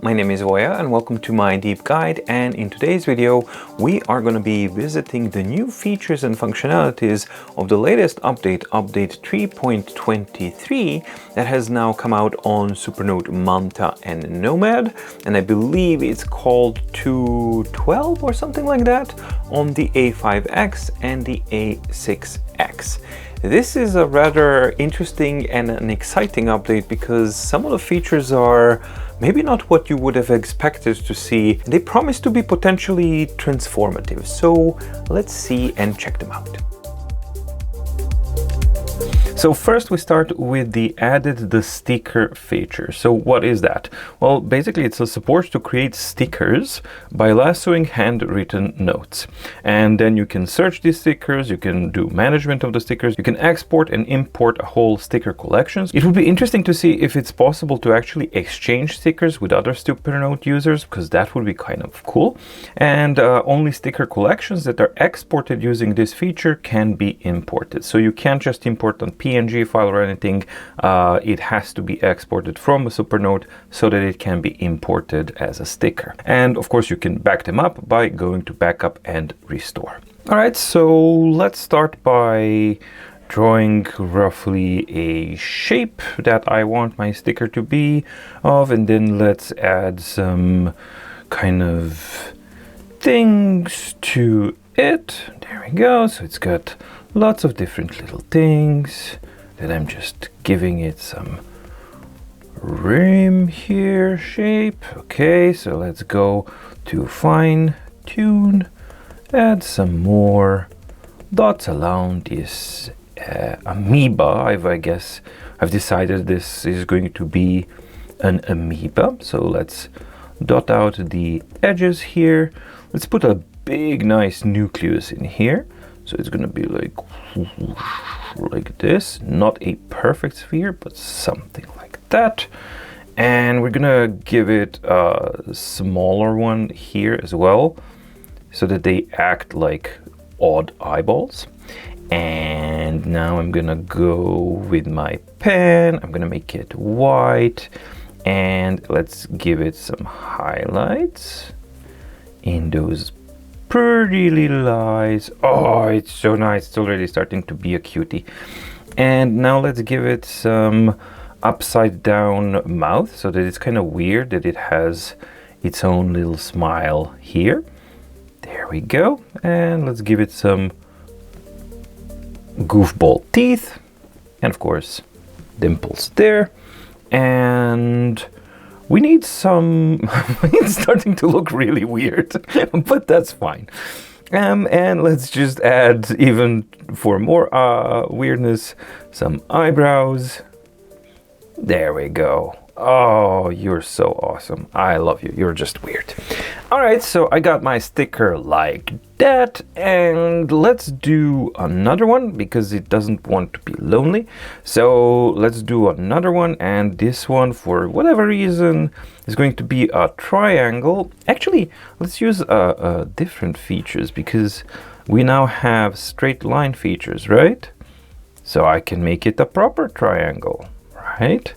my name is Voya and welcome to my deep guide, and in today's video we are going to be visiting the new features and functionalities of the latest update 3.23 that has now come out on Supernote, Manta and Nomad, and I believe it's called 2.12 or something like that on the A5X and the A6X. This is a rather interesting and an exciting update because some of the features are maybe not what you would have expected to see. They promise to be potentially transformative, so let's see and check them out. So first we start with the sticker feature. So what is that? Well, basically it's a support to create stickers by lassoing handwritten notes. And then you can search these stickers, you can do management of the stickers, you can export and import a whole sticker collections. It would be interesting to see if it's possible to actually exchange stickers with other Supernote users, because that would be kind of cool. And only sticker collections that are exported using this feature can be imported. So you can't just import on PNG file or anything, it has to be exported from a Supernote so that it can be imported as a sticker. And of course you can back them up by going to backup and restore. Alright, so let's start by drawing roughly a shape that I want my sticker to be of, and then let's add some kind of things to it. There we go. So it's got lots of different little things that I'm just giving it some rim here shape. Okay, so let's go to fine tune, add some more dots around this amoeba. I guess I've decided this is going to be an amoeba, so let's dot out the edges here. Let's put a big nice nucleus in here. So it's gonna be like this, not a perfect sphere, but something like that. And we're gonna give it a smaller one here as well, so that they act like odd eyeballs. And now I'm gonna go with my pen, I'm gonna make it white, and let's give it some highlights in those pretty little eyes. Oh, it's so nice. It's already starting to be a cutie. And now let's give it some upside down mouth, so that it's kind of weird that it has its own little smile here. There we go. And let's give it some goofball teeth, and of course dimples there. And we need some, it's starting to look really weird, but that's fine. And let's just add, even for more weirdness, some eyebrows. There we go. Oh, you're so awesome. I love you. You're just weird. All right, so I got my sticker like that, and let's do another one because it doesn't want to be lonely. So let's do another one, and this one, for whatever reason, is going to be a triangle. Actually, let's use different features because we now have straight line features, right? So I can make it a proper triangle, right?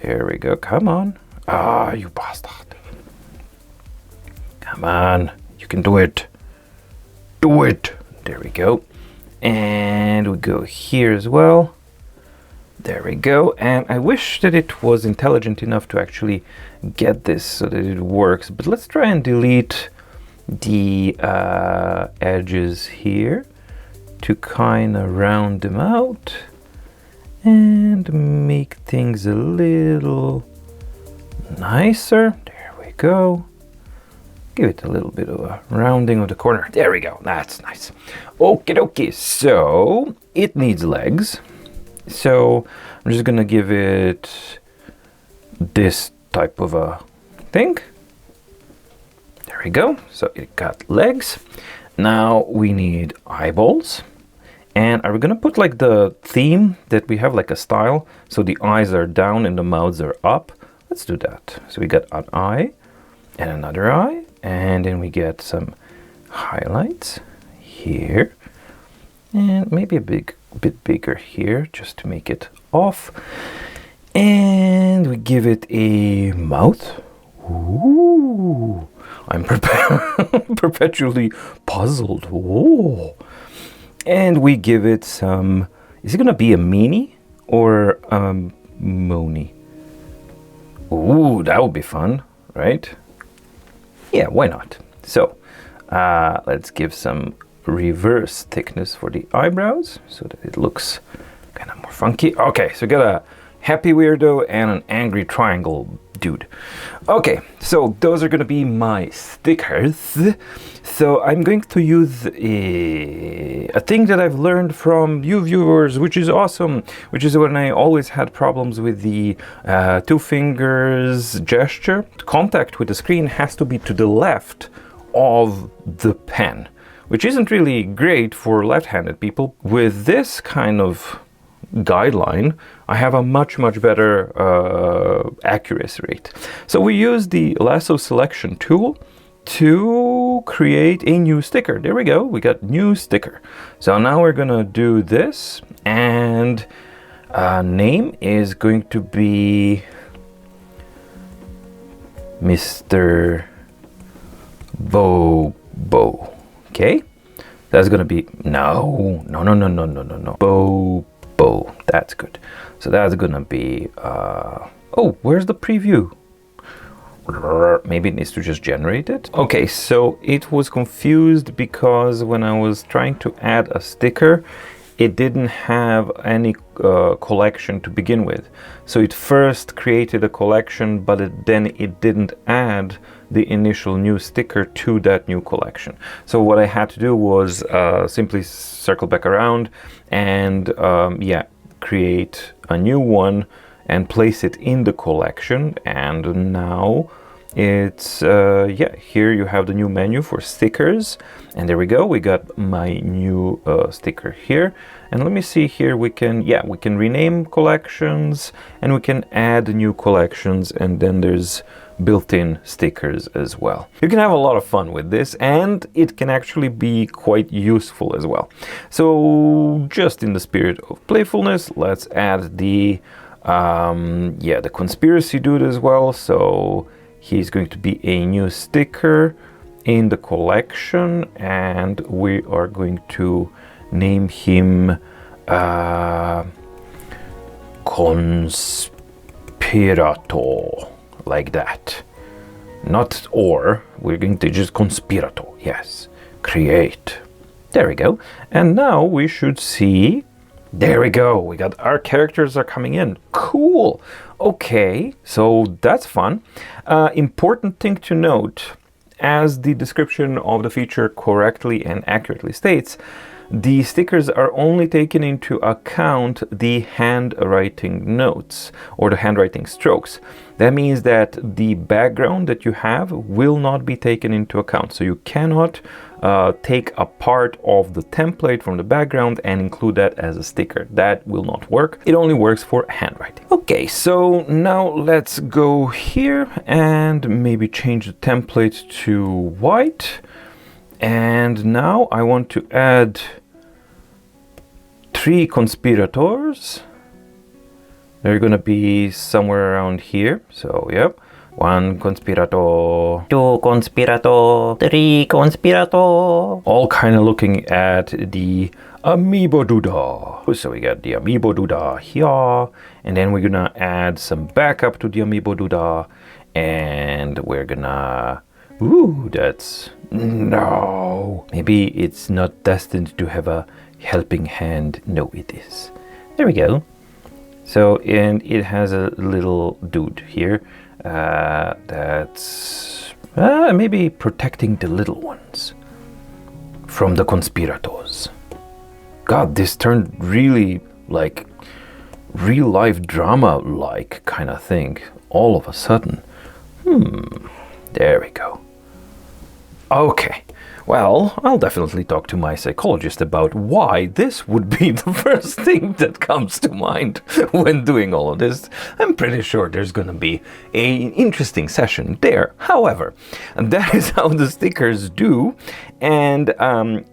There we go. Come on. Ah, you bastard. Come on. You can do it. Do it. There we go. And we go here as well. There we go. And I wish that it was intelligent enough to actually get this so that it works. But let's try and delete the edges here to kind of round them out and make things a little nicer. There we go. Give it a little bit of a rounding of the corner. There we go. That's nice. Okie dokie. So it needs legs. So I'm just gonna give it this type of a thing. There we go. So it got legs. Now we need eyeballs. And are we gonna put like the theme that we have, like a style, so the eyes are down and the mouths are up? Let's do that. So we got an eye and another eye, and then we get some highlights here, and maybe a bit bigger here just to make it off. And we give it a mouth. Ooh, I'm perpetually puzzled. Whoa. And we give it some, is it gonna be a meanie or a moni? Ooh, that would be fun, right? Yeah, why not? So, let's give some reverse thickness for the eyebrows so that it looks kind of more funky. Okay, so we got a happy weirdo and an angry triangle dude. Okay, so those are gonna be my stickers. So I'm going to use a thing that I've learned from you viewers, which is awesome, which is when I always had problems with the two fingers gesture. Contact with the screen has to be to the left of the pen, which isn't really great for left-handed people. With this kind of guideline, I have a much better accuracy rate. So we use the lasso selection tool to create a new sticker. There we go, we got new sticker. So now we're gonna do this, and name is going to be Mr. Bobo. Okay, that's gonna be no. Bobo. That's good. So that's gonna be oh, where's the preview? Maybe it needs to just generate it. Okay, so it was confused because when I was trying to add a sticker, it didn't have any collection to begin with. So it first created a collection, but then it didn't add the initial new sticker to that new collection. So what I had to do was simply circle back around and yeah, create a new one and place it in the collection. And now it's yeah, here you have the new menu for stickers, and there we go, we got my new sticker here. And let me see here, we can rename collections and we can add new collections, and then there's built-in stickers as well. You can have a lot of fun with this, and it can actually be quite useful as well. So just in the spirit of playfulness, let's add the yeah, the conspiracy dude as well. So he's going to be a new sticker in the collection, and we are going to name him Conspirator, like that. Not or, we're going to just Conspirator, yes. Create. There we go. And now we should see, there we go, we got our characters are coming in. Cool. Okay, so that's fun. Important thing to note, as the description of the feature correctly and accurately states, the stickers are only taken into account the handwriting notes or the handwriting strokes. That means that the background that you have will not be taken into account. So you cannot take a part of the template from the background and include that as a sticker. That will not work. It only works for handwriting. Okay, so now let's go here and maybe change the template to white. And now I want to add 3 conspirators. They're gonna be somewhere around here. So, yep. 1 conspirator, 2 conspirator, 3 conspirator. All kind of looking at the Amiibo Duda. So we got the Amiibo Duda here. And then we're gonna add some backup to the Amiibo Duda. And we're gonna... Ooh, that's... No. Maybe it's not destined to have a helping hand. No, it is. There we go. So, and it has a little dude here that's maybe protecting the little ones from the conspirators. God, this turned really like real life drama like kind of thing all of a sudden. There we go. Okay, well, I'll definitely talk to my psychologist about why this would be the first thing that comes to mind when doing all of this. I'm pretty sure there's gonna be an interesting session there. However, that is how the stickers do. And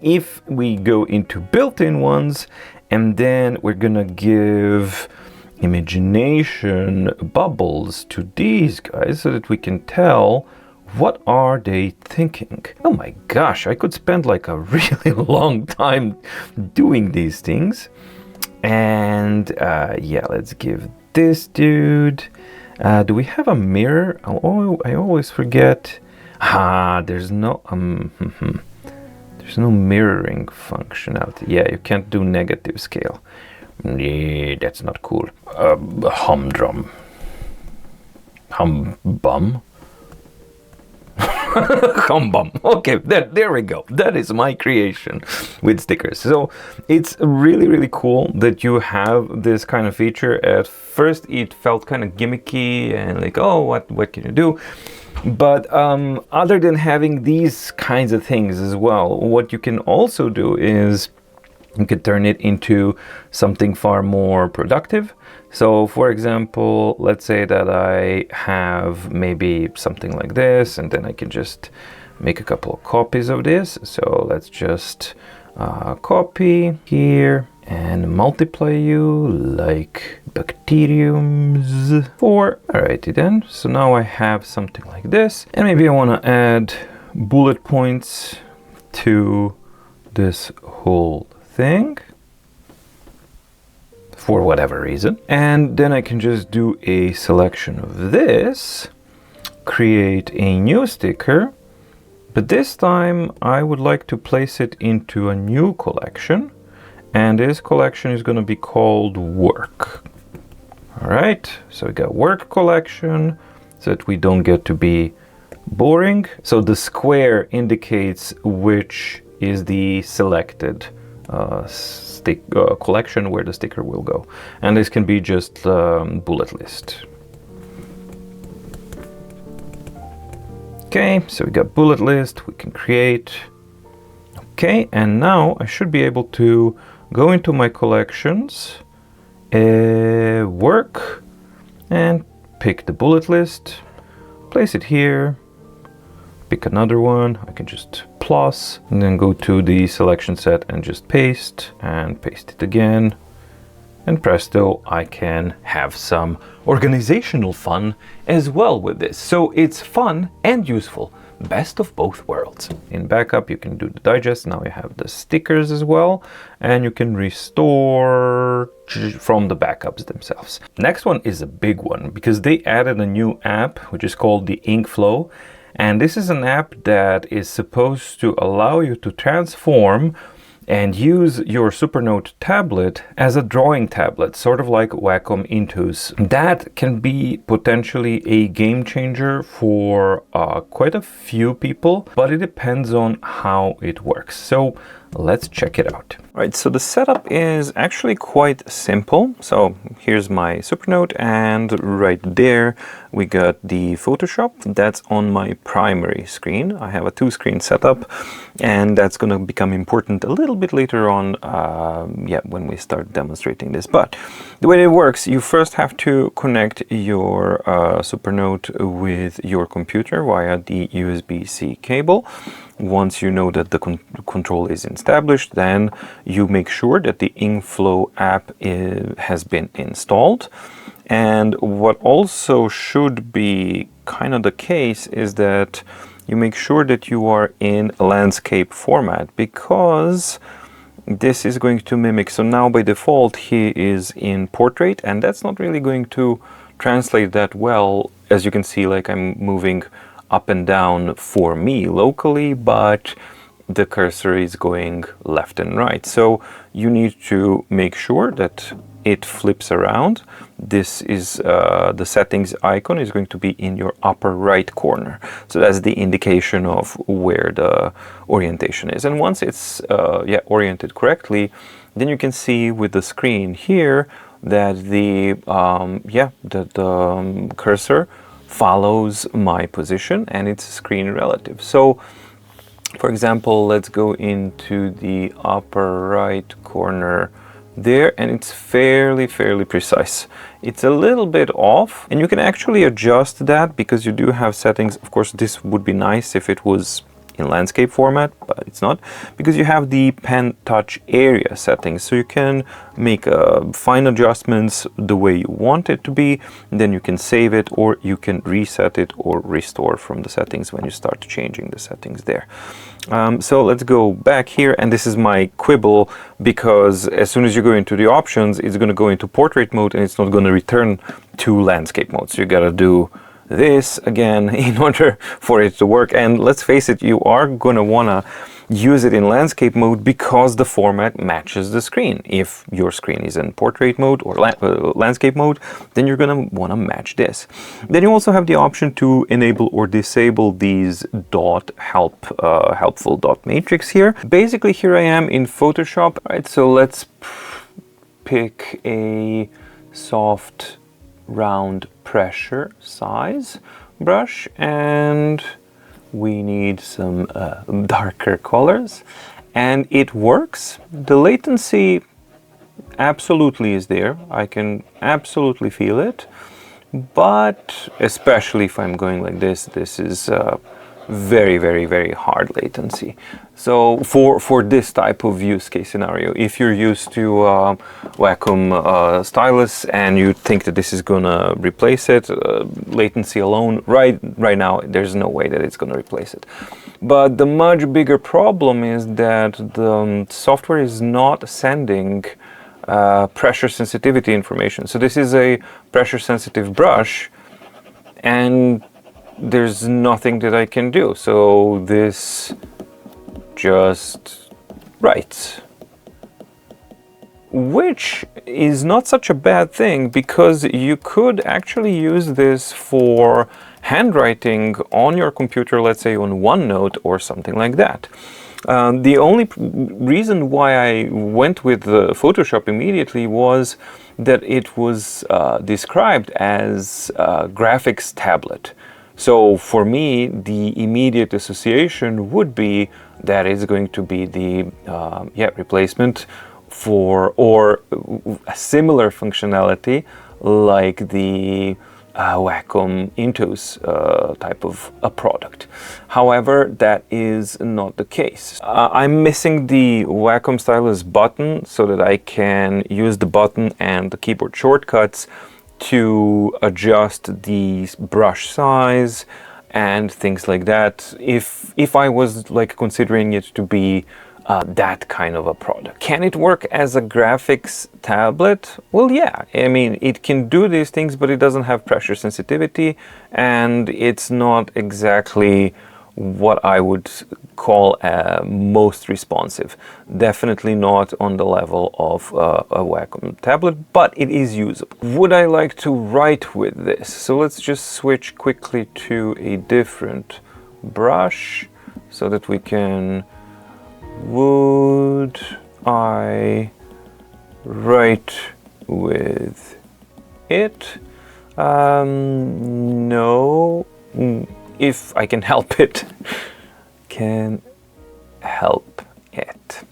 if we go into built-in ones, and then we're gonna give imagination bubbles to these guys so that we can tell what are they thinking. Oh my gosh, I could spend like a really long time doing these things. And yeah, let's give this dude. Do we have a mirror? Oh, I always forget. There's no there's no mirroring functionality. Yeah, you can't do negative scale. Yeah, that's not cool. Humdrum. Humbum. Humbum. Okay, there we go. That is my creation with stickers. So it's really, really cool that you have this kind of feature. At first it felt kind of gimmicky and like, oh, what can you do? But other than having these kinds of things as well, what you can also do is you could turn it into something far more productive. So for example, let's say that I have maybe something like this, and then I can just make a couple of copies of this. So let's just copy here and multiply you like bacteriums 4. Alrighty then, so now I have something like this, and maybe I want to add bullet points to this whole thing for whatever reason. And then I can just do a selection of this, create a new sticker, but this time I would like to place it into a new collection, and this collection is going to be called work. All right, so we got work collection so that we don't get to be boring. So the square indicates which is the selected collection where the sticker will go, and this can be just bullet list. Okay, so we got bullet list, we can create. Okay, and now I should be able to go into my collections, work, and pick the bullet list, place it here, pick another one. I can just plus and then go to the selection set and just paste and paste it again, and presto, I can have some organizational fun as well with this. So it's fun and useful, best of both worlds. In backup you can do the digest. Now you have the stickers as well, and you can restore from the backups themselves. Next one is a big one because they added a new app which is called the InkFlow. And this is an app that is supposed to allow you to transform and use your Supernote tablet as a drawing tablet, sort of like Wacom Intous. That can be potentially a game changer for quite a few people, but it depends on how it works. So let's check it out. All right, so the setup is actually quite simple. So here's my Supernote, and right there we got the Photoshop. That's on my primary screen. I have a 2-screen setup, and that's going to become important a little bit later on, when we start demonstrating this. But the way it works, you first have to connect your Supernote with your computer via the USB-C cable. Once you know that the control is established, then you make sure that the InkFlow app has been installed. And what also should be kind of the case is that you make sure that you are in landscape format, because this is going to mimic. So now by default he is in portrait, and that's not really going to translate that well. As you can see, like I'm moving up and down for me locally, but the cursor is going left and right. So you need to make sure that it flips around. This is the settings icon is going to be in your upper right corner. So that's the indication of where the orientation is. And once it's oriented correctly, then you can see with the screen here that the cursor follows my position and it's screen relative. So for example, let's go into the upper right corner there, and it's fairly precise. It's a little bit off, and you can actually adjust that because you do have settings. Of course, this would be nice if it was in landscape format, but it's not, because you have the pen touch area settings. So you can make fine adjustments the way you want it to be, then you can save it, or you can reset it or restore from the settings when you start changing the settings there. So let's go back here, and this is my quibble, because as soon as you go into the options, it's going to go into portrait mode and it's not going to return to landscape mode. So you got to do this again in order for it to work. And let's face it, you are going to want to use it in landscape mode because the format matches the screen. If your screen is in portrait mode or landscape mode, then you're going to want to match this. Then you also have the option to enable or disable these helpful dot matrix here. Basically, here I am in Photoshop. All right, so let's pick a soft round pressure size brush, and we need some darker colors, and it works. The latency absolutely is there. I can absolutely feel it, but especially if I'm going like this, this is very, very, very hard latency. So for this type of use case scenario, if you're used to Wacom stylus and you think that this is gonna replace it, latency alone, right now, there's no way that it's gonna replace it. But the much bigger problem is that the software is not sending pressure sensitivity information. So this is a pressure sensitive brush, and there's nothing that I can do. So this just writes, which is not such a bad thing, because you could actually use this for handwriting on your computer, let's say on OneNote or something like that. The only reason why I went with Photoshop immediately was that it was described as a graphics tablet. So for me, the immediate association would be that it's going to be the replacement for, or a similar functionality like the Wacom Intous type of a product. However, that is not the case. I'm missing the Wacom stylus button so that I can use the button and the keyboard shortcuts to adjust the brush size and things like that, if I was like considering it to be that kind of a product. Can it work as a graphics tablet? Well, yeah, I mean, it can do these things, but it doesn't have pressure sensitivity, and it's not exactly what I would call most responsive. Definitely not on the level of a Wacom tablet, but it is usable. Would I like to write with this? So let's just switch quickly to a different brush so that we can... Would I write with it? No. If I can help it. Can help it.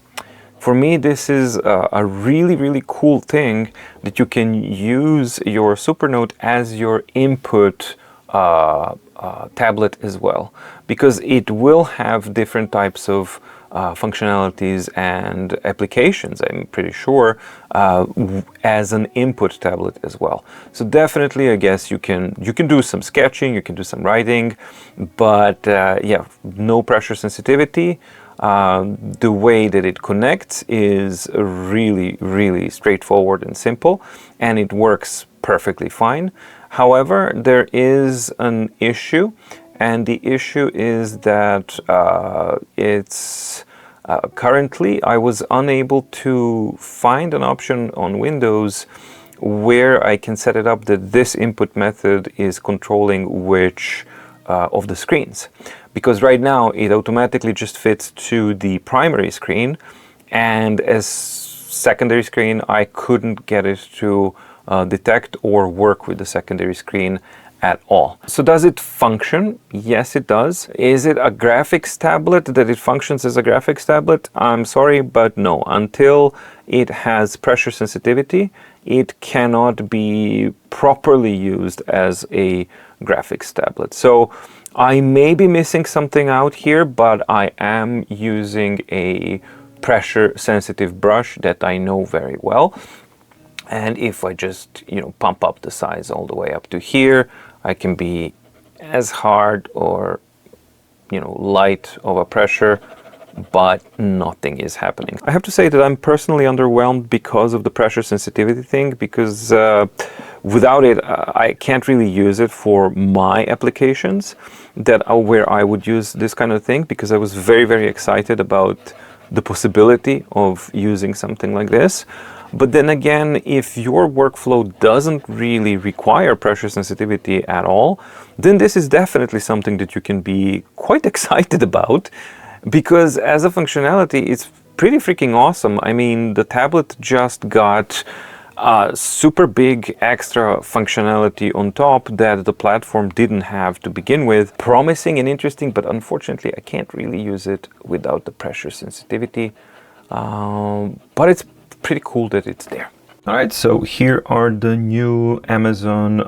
For me, this is a really, really cool thing that you can use your Supernote as your input tablet as well, because it will have different types of functionalities and applications, I'm pretty sure, as an input tablet as well. So definitely, I guess you can do some sketching, you can do some writing, but yeah, no pressure sensitivity. The way that it connects is really, really straightforward and simple, and it works perfectly fine. However, there is an issue, and the issue is that currently I was unable to find an option on Windows where I can set it up that this input method is controlling which of the screens. Because right now it automatically just fits to the primary screen, and as secondary screen I couldn't get it to detect or work with the secondary screen at all. So does it function? Yes, it does. Is it a graphics tablet that it functions as a graphics tablet? I'm sorry, but no. Until it has pressure sensitivity, it cannot be properly used as a graphics tablet. So I may be missing something out here, but I am using a pressure sensitive brush that I know very well. And if I just, pump up the size all the way up to here, I can be as hard or, light of a pressure, but nothing is happening. I have to say that I'm personally underwhelmed because of the pressure sensitivity thing, because without it, I can't really use it for my applications where I would use this kind of thing, because I was very, very excited about the possibility of using something like this. But then again, if your workflow doesn't really require pressure sensitivity at all, then this is definitely something that you can be quite excited about, because as a functionality, it's pretty freaking awesome. I mean, the tablet just got super big extra functionality on top that the platform didn't have to begin with. Promising and interesting, but unfortunately I can't really use it without the pressure sensitivity. But it's pretty cool that it's there. All right, so here are the new Amazon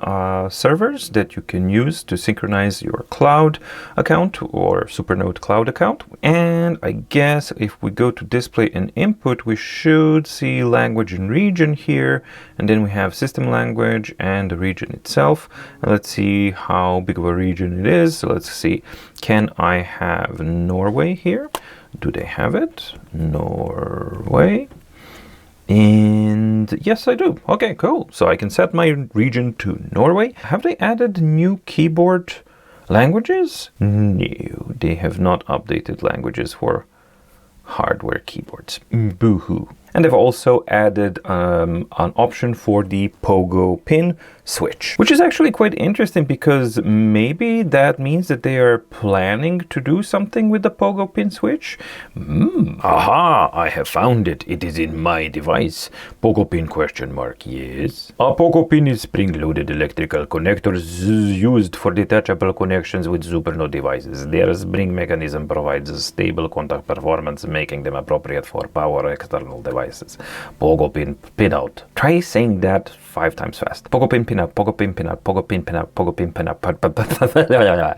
servers that you can use to synchronize your cloud account or Supernote cloud account. And I guess if we go to display and input, we should see language and region here. And then we have system language and the region itself. And let's see how big of a region it is. So let's see, can I have Norway here? Do they have it? Norway. And yes, I do. Okay, cool. So I can set my region to Norway. Have they added new keyboard languages? No, they have not updated languages for hardware keyboards. Boo-hoo. And they've also added an option for the Pogo Pin Switch, which is actually quite interesting, because maybe that means that they are planning to do something with the Pogo Pin Switch. Aha, I have found it. It is in my device. Pogo Pin ? Yes. A Pogo Pin is spring-loaded electrical connectors used for detachable connections with Supernote devices. Their spring mechanism provides a stable contact performance, making them appropriate for power external devices. Pogo Pin out. Try saying that 5 times fast. Pogo Pin out, Pogo Pin out, Pogo Pin out, Pogo Pin out.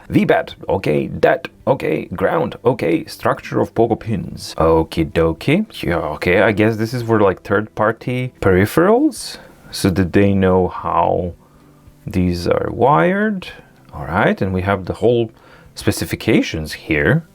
VBAT, okay, dat, okay, ground, okay, structure of Pogo Pins. Okie dokie. Yeah, okay, I guess this is for like third-party peripherals, so that they know how these are wired. All right, and we have the whole specifications here.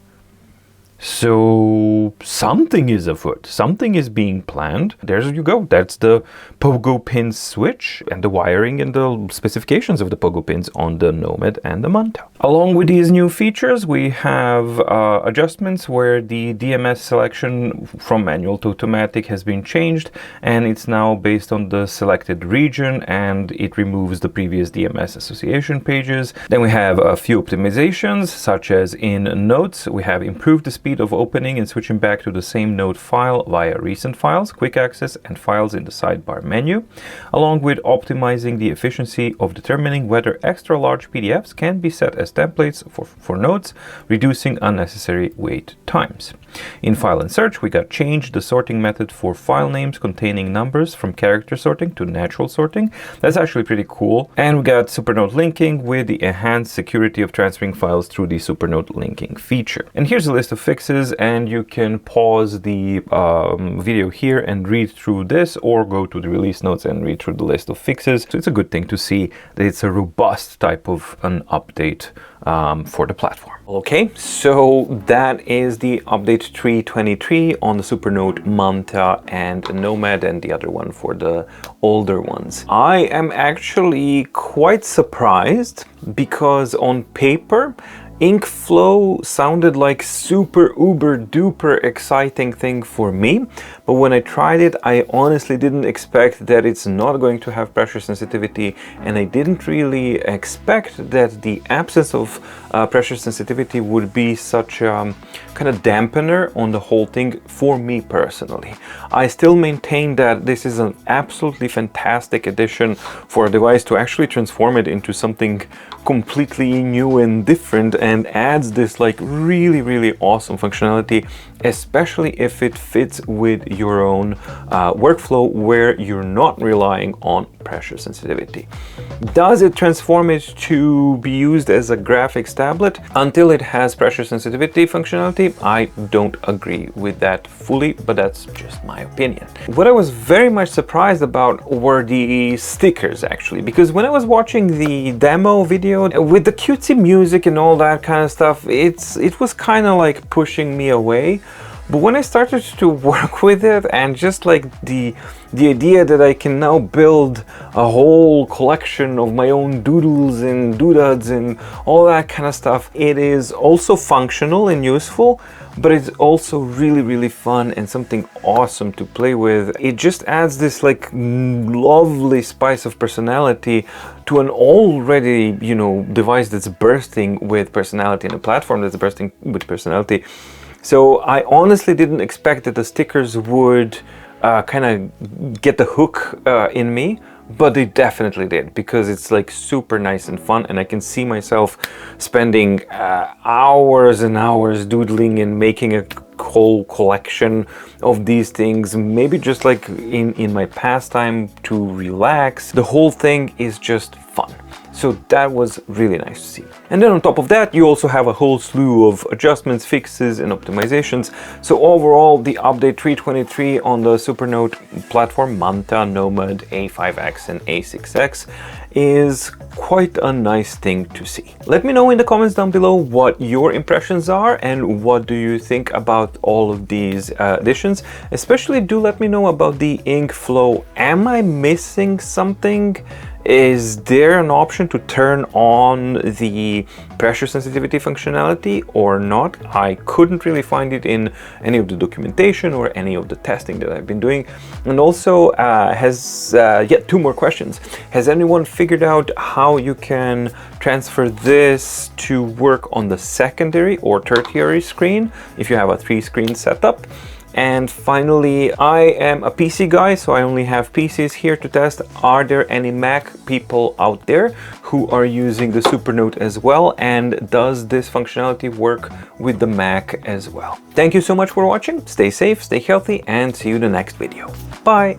So something is afoot, something is being planned. There you go. That's the Pogo Pin Switch and the wiring and the specifications of the Pogo Pins on the Nomad and the Manta. Along with these new features, we have adjustments where the DMS selection from manual to automatic has been changed, and it's now based on the selected region, and it removes the previous DMS association pages. Then we have a few optimizations, such as in notes. We have improved the speed of opening and switching back to the same note file via recent files, quick access, and files in the sidebar menu, along with optimizing the efficiency of determining whether extra large PDFs can be set as templates for notes, reducing unnecessary wait times. In file and search, we got changed the sorting method for file names containing numbers from character sorting to natural sorting. That's actually pretty cool. And we got Supernote linking with the enhanced security of transferring files through the Supernote linking feature. And here's a list of fixes, and you can pause the video here and read through this, or go to the release notes and read through the list of fixes. So it's a good thing to see that it's a robust type of an update for the platform. Okay, so that is the update 323 on the Supernote, Manta, and Nomad, and the other one for the older ones. I am actually quite surprised, because on paper, InkFlow sounded like super uber duper exciting thing for me, but when I tried it, I honestly didn't expect that it's not going to have pressure sensitivity, and I didn't really expect that the absence of pressure sensitivity would be such a kind of dampener on the whole thing for me personally. I still maintain that this is an absolutely fantastic addition for a device to actually transform it into something completely new and different, and adds this like really awesome functionality especially if it fits with your own workflow where you're not relying on pressure sensitivity. Does it transform it to be used as a graphics tablet until it has pressure sensitivity functionality? I don't agree with that fully, but that's just my opinion. What I was very much surprised about were the stickers, actually, because when I was watching the demo video with the cutesy music and all that kind of stuff, it was kind of like pushing me away. But when I started to work with it, and just like the idea that I can now build a whole collection of my own doodles and doodads and all that kind of stuff, it is also functional and useful, but it's also really, really fun and something awesome to play with. It just adds this like lovely spice of personality to an already, you know, device that's bursting with personality and a platform that's bursting with personality. So I honestly didn't expect that the stickers would kind of get the hook in me, but they definitely did, because it's like super nice and fun, and I can see myself spending hours and hours doodling and making a whole collection of these things, maybe just like in my pastime to relax. The whole thing is just fun. So that was really nice to see. And then on top of that, you also have a whole slew of adjustments, fixes, and optimizations. So overall, the update 323 on the Supernote platform, Manta, Nomad, A5X, and A6X, is quite a nice thing to see. Let me know in the comments down below what your impressions are and what do you think about all of these additions. Especially do let me know about the InkFlow. Am I missing something? Is there an option to turn on the pressure sensitivity functionality or not? I couldn't really find it in any of the documentation or any of the testing that I've been doing. And also, yet two more questions. Has anyone figured out how you can transfer this to work on the secondary or tertiary screen if you have a 3-screen setup? And finally, I am a PC guy, so I only have PCs here to test. Are there any Mac people out there who are using the Supernote as well? And does this functionality work with the Mac as well? Thank you so much for watching. Stay safe, stay healthy, and see you in the next video. Bye!